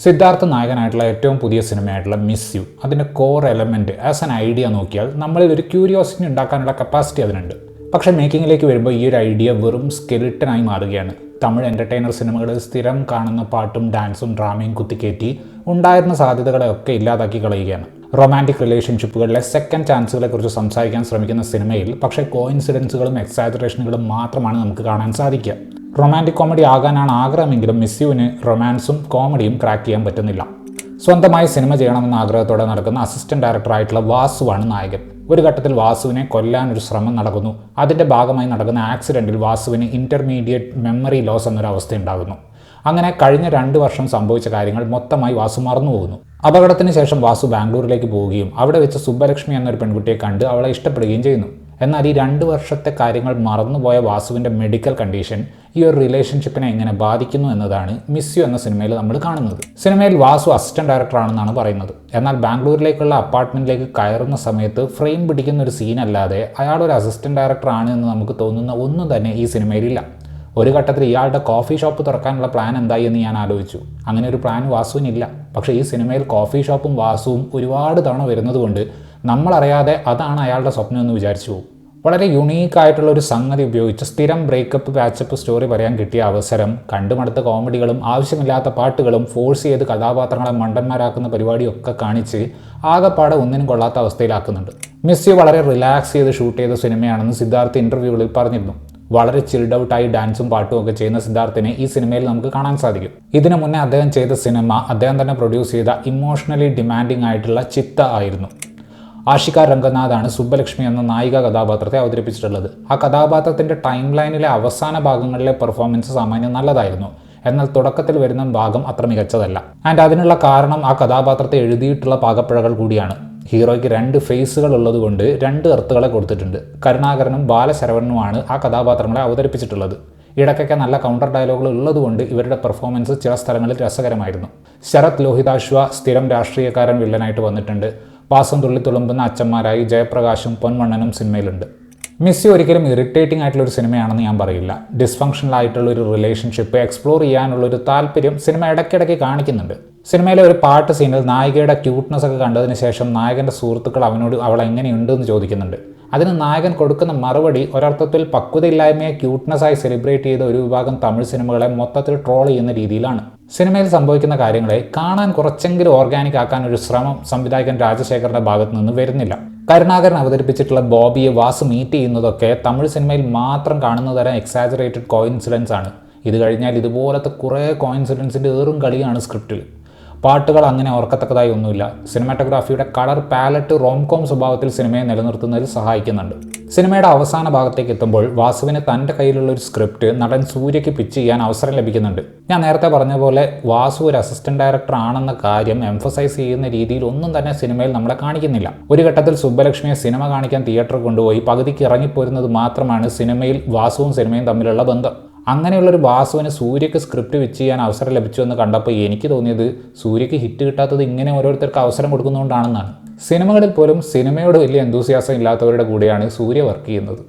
സിദ്ധാർത്ഥ് നായകനായിട്ടുള്ള ഏറ്റവും പുതിയ സിനിമയായിട്ടുള്ള miss you, അതിൻ്റെ core element as an idea നോക്കിയാൽ നമ്മളിൽ ഒരു ക്യൂരിയോസിറ്റി ഉണ്ടാക്കാനുള്ള കപ്പാസിറ്റി അതിനുണ്ട്. പക്ഷേ മേക്കിങ്ങിലേക്ക് വരുമ്പോൾ ഈ ഒരു ഐഡിയ വെറും സ്കെലിട്ടനായി മാറുകയാണ്. തമിഴ് എൻ്റർടൈനർ സിനിമകളിൽ സ്ഥിരം കാണുന്ന പാട്ടും ഡാൻസും ഡ്രാമയും കുത്തിക്കയറ്റി ഉണ്ടായിരുന്ന സാധ്യതകളെയൊക്കെ ഇല്ലാതാക്കി കളയുകയാണ്. റൊമാൻറ്റിക് റിലേഷൻഷിപ്പുകളിലെ സെക്കൻഡ് ചാൻസുകളെ കുറിച്ച് സംസാരിക്കാൻ ശ്രമിക്കുന്ന സിനിമയിൽ പക്ഷേ കോയിൻസിഡൻസുകളും എക്സാജറേഷനുകളും മാത്രമാണ് നമുക്ക് കാണാൻ സാധിക്കുക. റൊമാൻറ്റിക് കോമഡി ആകാനാണ് ആഗ്രഹമെങ്കിലും മിസ് യുവിന് റൊമാൻസും കോമഡിയും ക്രാക്ക് ചെയ്യാൻ പറ്റുന്നില്ല. സ്വന്തമായി സിനിമ ചെയ്യണമെന്ന ആഗ്രഹത്തോടെ നടക്കുന്ന അസിസ്റ്റന്റ് ഡയറക്ടറായിട്ടുള്ള വാസുവാണ് നായകൻ. ഒരു ഘട്ടത്തിൽ വാസുവിനെ കൊല്ലാനൊരു ശ്രമം നടക്കുന്നു. അതിൻ്റെ ഭാഗമായി നടക്കുന്ന ആക്സിഡൻറ്റിൽ വാസുവിന് ഇൻ്റർമീഡിയറ്റ് മെമ്മറി ലോസ് എന്നൊരു അവസ്ഥ ഉണ്ടാകുന്നു. അങ്ങനെ കഴിഞ്ഞ 2 വർഷം സംഭവിച്ച കാര്യങ്ങൾ മൊത്തമായി വാസു മറന്നുപോകുന്നു. അപകടത്തിന് ശേഷം വാസു ബാംഗ്ലൂരിലേക്ക് പോവുകയും അവിടെ വെച്ച് സുബ്ബലക്ഷ്മി എന്നൊരു പെൺകുട്ടിയെ കണ്ട് അവളെ ഇഷ്ടപ്പെടുകയും ചെയ്യുന്നു. എന്നാൽ ഈ 2 വർഷത്തെ കാര്യങ്ങൾ മറന്നുപോയ വാസുവിൻ്റെ മെഡിക്കൽ കണ്ടീഷൻ ഈ ഒരു റിലേഷൻഷിപ്പിനെ എങ്ങനെ ബാധിക്കുന്നു എന്നതാണ് മിസ് യു എന്ന സിനിമയിൽ നമ്മൾ കാണുന്നത്. സിനിമയിൽ വാസു അസിസ്റ്റന്റ് ഡയറക്ടറാണെന്നാണ് പറയുന്നത്. എന്നാൽ ബാംഗ്ലൂരിലേക്കുള്ള അപ്പാർട്ട്മെൻറ്റിലേക്ക് കയറുന്ന സമയത്ത് ഫ്രെയിം പിടിക്കുന്ന ഒരു സീനല്ലാതെ അയാൾ ഒരു അസിസ്റ്റന്റ് ഡയറക്ടറാണ് എന്ന് നമുക്ക് തോന്നുന്ന ഒന്നും തന്നെ ഈ സിനിമയിലില്ല. ഒരു ഘട്ടത്തിൽ ഇയാളുടെ കോഫി ഷോപ്പ് തുറക്കാനുള്ള പ്ലാൻ എന്തായി എന്ന് ഞാൻ ആലോചിച്ചു. അങ്ങനെ ഒരു പ്ലാൻ വാസുവിനില്ല. പക്ഷേ ഈ സിനിമയിൽ കോഫി ഷോപ്പും വാസുവും ഒരുപാട് തവണ വരുന്നതുകൊണ്ട് നമ്മളറിയാതെ അതാണ് അയാളുടെ സ്വപ്നം എന്ന് വിചാരിച്ചു പോകും. വളരെ യുണീക്കായിട്ടുള്ള ഒരു സംഗതി ഉപയോഗിച്ച് സ്ഥിരം ബ്രേക്കപ്പ് പാച്ചപ്പ് സ്റ്റോറി പറയാൻ കിട്ടിയ അവസരം കണ്ടുമടുത്ത കോമഡികളും ആവശ്യമില്ലാത്ത പാട്ടുകളും ഫോഴ്സ് ചെയ്ത് കഥാപാത്രങ്ങളെ മണ്ടന്മാരാക്കുന്ന പരിപാടിയൊക്കെ കാണിച്ച് ആകെപ്പാടെ ഒന്നിനും കൊള്ളാത്ത അവസ്ഥയിലാക്കുന്നുണ്ട്. മിസ് യു വളരെ റിലാക്സ് ചെയ്ത് ഷൂട്ട് ചെയ്ത സിനിമയാണെന്ന് സിദ്ധാർത്ഥ് ഇൻ്റർവ്യൂകളിൽ പറഞ്ഞിരുന്നു. വളരെ ചിൽഡ് ഔട്ടായി ഡാൻസും പാട്ടും ഒക്കെ ചെയ്യുന്ന സിദ്ധാർത്ഥിനെ ഈ സിനിമയിൽ നമുക്ക് കാണാൻ സാധിക്കും. ഇതിനു മുന്നേ അദ്ദേഹം ചെയ്ത സിനിമ അദ്ദേഹം തന്നെ പ്രൊഡ്യൂസ് ചെയ്ത ഇമോഷണലി ഡിമാൻഡിങ് ആയിട്ടുള്ള ചിത്ത ആയിരുന്നു. ആഷിക രംഗനാഥാണ് സുബ്ബലക്ഷ്മി എന്ന നായിക കഥാപാത്രത്തെ അവതരിപ്പിച്ചിട്ടുള്ളത്. ആ കഥാപാത്രത്തിൻ്റെ ടൈം ലൈനിലെ അവസാന ഭാഗങ്ങളിലെ പെർഫോമൻസ് സാമാന്യം നല്ലതായിരുന്നു. എന്നാൽ തുടക്കത്തിൽ വരുന്ന ഭാഗം അത്ര മികച്ചതല്ല. ആൻഡ് അതിനുള്ള കാരണം ആ കഥാപാത്രത്തെ എഴുതിയിട്ടുള്ള പാകപ്പിഴകൾ കൂടിയാണ്. ഹീറോയ്ക്ക് 2 ഫേസുകൾ ഉള്ളതുകൊണ്ട് 2 എർത്തുകളെ കൊടുത്തിട്ടുണ്ട്. കരുണാകരനും ബാലശരവണനുമാണ് ആ കഥാപാത്രങ്ങളെ അവതരിപ്പിച്ചിട്ടുള്ളത്. ഇടയ്ക്കൊക്കെ നല്ല കൗണ്ടർ ഡയലോഗുകൾ ഉള്ളതുകൊണ്ട് ഇവരുടെ പെർഫോമൻസ് ചില സ്ഥലങ്ങളിൽ രസകരമായിരുന്നു. ശരത് ലോഹിതാശ്വ സ്ഥിരം രാഷ്ട്രീയക്കാരൻ വില്ലനായിട്ട് വന്നിട്ടുണ്ട്. പാസം തുള്ളിത്തുളുമ്പുന്ന അച്ഛന്മാരായി ജയപ്രകാശും പൊന്മണ്ണനും സിനിമയിലുണ്ട്. മിസ് യു ഒരിക്കലും ഇറിറ്റേറ്റിംഗ് ആയിട്ടുള്ളൊരു സിനിമയാണെന്ന് ഞാൻ പറയില്ല. ഡിസ്ഫങ്ഷണൽ ആയിട്ടുള്ളൊരു റിലേഷൻഷിപ്പ് എക്സ്പ്ലോർ ചെയ്യാനുള്ളൊരു താല്പര്യം സിനിമ ഇടയ്ക്കിടയ്ക്ക് കാണിക്കുന്നുണ്ട്. സിനിമയിലെ ഒരു പാട്ട് സീനിൽ നായികയുടെ ക്യൂട്ട്നെസ് ഒക്കെ കണ്ടതിന് ശേഷം നായകൻ്റെ സുഹൃത്തുക്കൾ അവനോട് അവൾ എങ്ങനെയുണ്ടെന്ന് ചോദിക്കുന്നുണ്ട്. അതിന് നായകൻ കൊടുക്കുന്ന മറുപടി ഒരർത്ഥത്തിൽ പക്വതയില്ലായ്മയെ ക്യൂട്ട്നെസ്സായി സെലിബ്രേറ്റ് ചെയ്ത ഒരു വിഭാഗം തമിഴ് സിനിമകളെ മൊത്തത്തിൽ ട്രോൾ ചെയ്യുന്ന രീതിയിലാണ്. സിനിമയിൽ സംഭവിക്കുന്ന കാര്യങ്ങളെ കാണാൻ കുറച്ചെങ്കിലും ഓർഗാനിക് ആക്കാൻ ഒരു ശ്രമം സംവിധായകൻ രാജശേഖറിന്റെ ഭാഗത്ത് നിന്ന് വരുന്നില്ല. കരുണാകരൻ അവതരിപ്പിച്ചിട്ടുള്ള ബോബിയെ വാസു മീറ്റ് ചെയ്യുന്നതൊക്കെ തമിഴ് സിനിമയിൽ മാത്രം കാണുന്ന തരം എക്സാജറേറ്റഡ് കോയിൻസിഡൻസ് ആണ്. ഇത് കഴിഞ്ഞാൽ ഇതുപോലത്തെ കുറേ കോയിൻസിഡൻസിൻ്റെ ഏറും കളിയാണ് സ്ക്രിപ്റ്റിൽ. പാട്ടുകൾ അങ്ങനെ ഓർക്കത്തക്കതായി ഒന്നുമില്ല. സിനിമാറ്റോഗ്രാഫിയുടെ കളർ പാലറ്റ് റോംകോം സ്വഭാവത്തിൽ സിനിമയെ നിലനിർത്തുന്നതിൽ സഹായിക്കുന്നുണ്ട്. സിനിമയുടെ അവസാന ഭാഗത്തേക്ക് എത്തുമ്പോൾ വാസുവിന് തൻ്റെ കയ്യിലുള്ള ഒരു സ്ക്രിപ്റ്റ് നടൻ സൂര്യയ്ക്ക് പിച്ച് ചെയ്യാൻ അവസരം ലഭിക്കുന്നുണ്ട്. ഞാൻ നേരത്തെ പറഞ്ഞ പോലെ വാസു ഒരു അസിസ്റ്റന്റ് ഡയറക്ടർ ആണെന്ന കാര്യം എംഫസൈസ് ചെയ്യുന്ന രീതിയിൽ ഒന്നും തന്നെ സിനിമയിൽ നമ്മളെ കാണിക്കുന്നില്ല. ഒരു ഘട്ടത്തിൽ സുബ്ബലക്ഷ്മിയെ സിനിമ കാണിക്കാൻ തിയേറ്ററിൽ കൊണ്ടുപോയി പകുതിക്ക് ഇറങ്ങിപ്പോരുന്നത് മാത്രമാണ് സിനിമയിൽ വാസുവും സിനിമയും തമ്മിലുള്ള ബന്ധം. അങ്ങനെയുള്ളൊരു വാസുവിന് സൂര്യക്ക് സ്ക്രിപ്റ്റ് പിച്ച് ചെയ്യാൻ അവസരം ലഭിച്ചു എന്ന് കണ്ടപ്പോൾ എനിക്ക് തോന്നിയത് സൂര്യക്ക് ഹിറ്റ് കിട്ടാത്തത് ഇങ്ങനെ ഓരോരുത്തർക്ക് അവസരം കൊടുക്കുന്നതുകൊണ്ടാണെന്നാണ്. സിനിമകളിൽ പോലും സിനിമയോട് വലിയ എന്തൂസിയാസം ഇല്ലാത്തവരുടെ കൂടെയാണ് സൂര്യ വർക്ക് ചെയ്യുന്നത്.